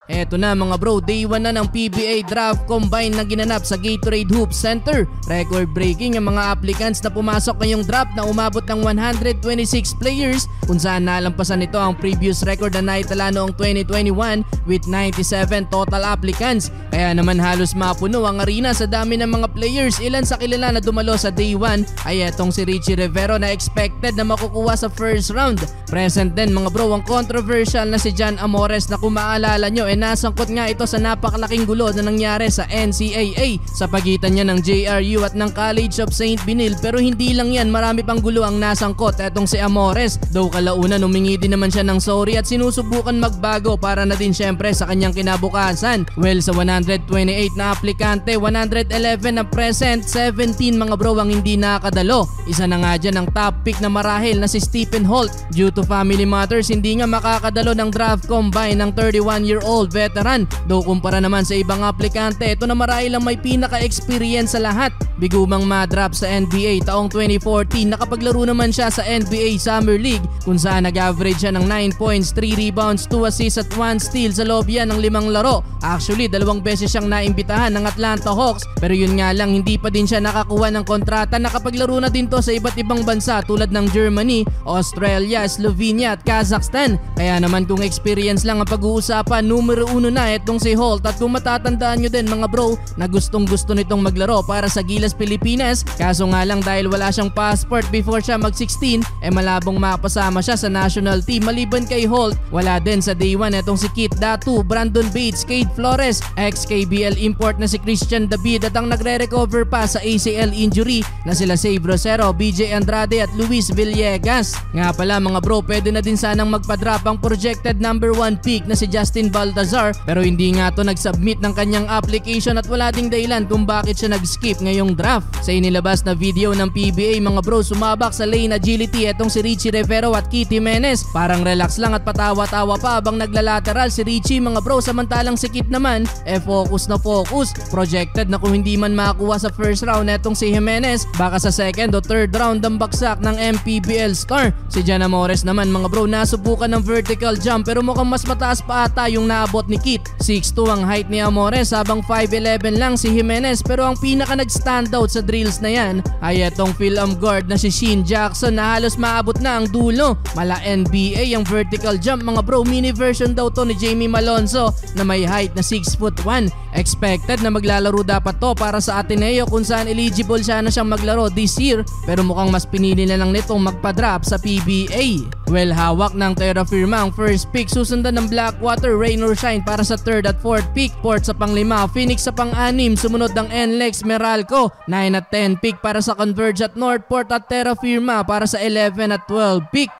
Eto na mga bro, day 1 na ng PBA Draft Combine na ginanap sa Gatorade Hoops Center. Record-breaking ang mga applicants na pumasok ngayong draft na umabot ng 126 players kung saan nalampasan nito ang previous record na naitala noong 2021 with 97 total applicants. Kaya naman halos mapuno ang arena sa dami ng mga players. Ilan sa kilala na dumalo sa day 1 ay etong si Richie Rivero na expected na makukuha sa first round. Present din mga bro ang controversial na si John Amores na kung maalala nyo nasangkot nga ito sa napakalaking gulo na nangyari sa NCAA sa pagitan niya ng JRU at ng College of St. Benil. Pero hindi lang yan, marami pang gulo ang nasangkot etong si Amores. Though kalaunan humingi din naman siya ng sorry at sinusubukan magbago para na din syempre sa kanyang kinabukasan. Well, sa 128 na aplikante, 111 na present, 17 mga bro ang hindi nakadalo. Isa na nga dyan ang top pick na marahil na si Stephen Holt. Due to family matters, hindi nga makakadalo ng draft combine ng 31-year-old veteran. Though kumpara naman sa ibang aplikante, ito na marahil ang may pinaka-experience sa lahat. Bigumang madrap sa NBA taong 2014, nakapaglaro naman siya sa NBA Summer League kung saan nag-average siya ng 9 points, 3 rebounds, 2 assists at 1 steal sa loob yan ng 5 laro. Actually, 2 beses siyang naimbitahan ng Atlanta Hawks, pero yun nga lang hindi pa din siya nakakuha ng kontrata. Nakapaglaro na din to sa iba't ibang bansa tulad ng Germany, Australia, Slovenia at Kazakhstan. Kaya naman kung experience lang ang pag-uusapan, numero 1 na itong si Holt. At kung matatandaan nyo din mga bro na gustong gusto nitong maglaro para sa Gilas Pilipinas, kaso nga lang dahil wala siyang passport before siya mag-16, malabong mapasama siya sa national team. Maliban kay Holt, wala din sa day 1 itong si Kit Datu, Brandon Bates, Cade Flores, ex-KBL import na si Christian David at ang nagre-recover pa sa ACL injury na sila Save Rosero, BJ Andrade at Luis Villegas. Nga pala mga bro, pwede na din sanang magpa-drop ang projected number 1 pick na si Justin Baltazar, pero hindi nga to nag-submit ng kanyang application at wala ding dahilan kung bakit siya nag-skip ngayong draft. Sa inilabas na video ng PBA mga bro, sumabak sa lane agility etong si Richie Rivero at Keith Jimenez. Parang relax lang at patawa-tawa pa habang naglalateral si Richie mga bro, samantalang si Keith naman focus na focus. Projected na kung hindi man makakuha sa first round etong si Jimenez, baka sa second o third round ang baksak ng MPBL star. Si John Amores naman mga bro, nasubukan ng vertical jump pero mukhang mas mataas pa ata yung naabot ni Keith. 6'2 ang height ni Amores habang 5'11 lang si Jimenez, pero ang pinaka nag-standout sa drills na yan ay etong Phil-Am guard na si Sheen Jackson na halos maabot na ang dulo. Mala NBA ang vertical jump mga bro, mini version daw to ni Jamie Malonzo na may height na 6'1". Expected na maglalaro dapat to para sa Ateneo kung saan eligible siya na siyang maglaro this year, pero mukhang mas pinili na lang nitong magpa-drop sa PBA. Well, hawak ng Terra Firma ang first pick, susundan ng Blackwater, Rain or Shine para sa third at fourth pick, Port sa pang-5, Phoenix sa pang-6, sumunod ng NLEX, Meralco, 9 at 10 pick para sa Converge at Northport at Terra Firma para sa 11 at 12 pick.